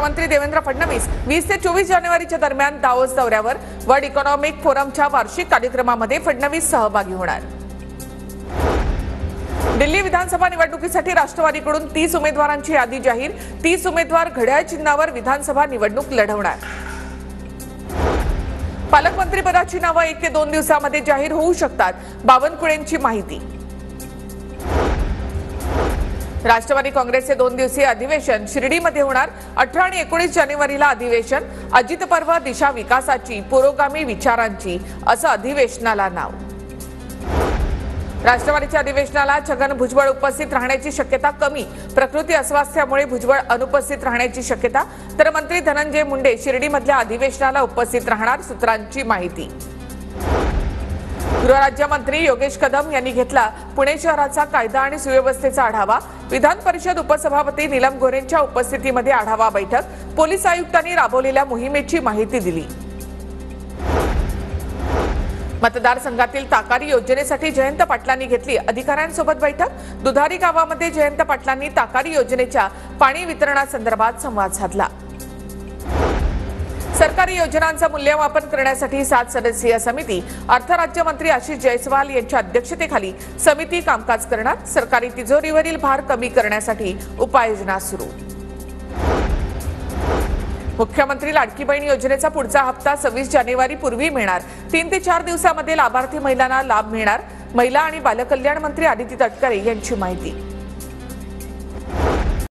मुख्यमंत्री देवेंद्र फडणवीस 20 ते 24 जानेवारीच्या दरम्यान दावोस दौऱ्यावर वर्ल्ड इकॉनॉमिक फोरमच्या वार्षिक कार्यक्रमामध्ये फडणवीस सहभागी होणार। दिल्ली विधानसभा निवडणुकीसाठी राष्ट्रवादीकडून 30 उमेदवारांची यादी जाहीर। 30 उमेदवार घड्याळ चिन्हावर विधानसभा निवडणूक लढवणार। पालकमंत्रीपदाची नावे 1 ते 2 दिवसांमध्ये जाहीर होऊ शकतात, बावनकुळेंची माहिती। राष्ट्रवादी काँग्रेसचे 2 दिवसीय अधिवेशन शिर्डीमध्ये होणार। 18 आणि 19 जानेवारीला अधिवेशन। अजित पर्व दिशा विकासाची, पुरोगामी विचारांची असं अधिवेशनाला नाव। राष्ट्रवादीच्या अधिवेशनाला छगन भुजबळ उपस्थित राहण्याची शक्यता कमी। प्रकृती अस्वास्थ्यामुळे भुजबळ अनुपस्थित राहण्याची शक्यता। तर मंत्री धनंजय मुंडे शिर्डीमधल्या अधिवेशनाला उपस्थित राहणार, सूत्रांची माहिती। गृहराज्यमंत्री योगेश कदम यांनी घेतला पुणे शहराचा कायदा आणि सुव्यवस्थेचा आढावा। विधान परिषद उपसभापती नीलम गोरेंच्या उपस्थितीमध्ये आढावा बैठक। पोलीस आयुक्तांनी राबवलेल्या मोहिमेची माहिती दिली। मतदारसंघातील ताकारी योजनेसाठी जयंत पाटलांनी घेतली अधिकाऱ्यांसोबत बैठक। दुधारी गावामध्ये जयंत पाटलांनी ताकारी योजनेच्या पाणी वितरणासंदर्भात संवाद साधला। सरकारी योजनांचं मूल्यमापन करण्यासाठी 7 सदस्यीय समिती। अर्थ राज्यमंत्री आशिष जयस्वाल यांच्या अध्यक्षतेखाली समिती कामकाज करणार। सरकारी तिजोरीवरील भार कमी करण्यासाठी उपाययोजना सुरू। मुख्यमंत्री लाडकी बहीण योजनेचा पुढचा हप्ता 26 जानेवारी पूर्वी मिळणार। 3 ते 4 दिवसांमध्ये लाभार्थी महिलांना लाभ मिळणार। महिला आणि बालकल्याण मंत्री आदिती तटकरे यांची माहिती।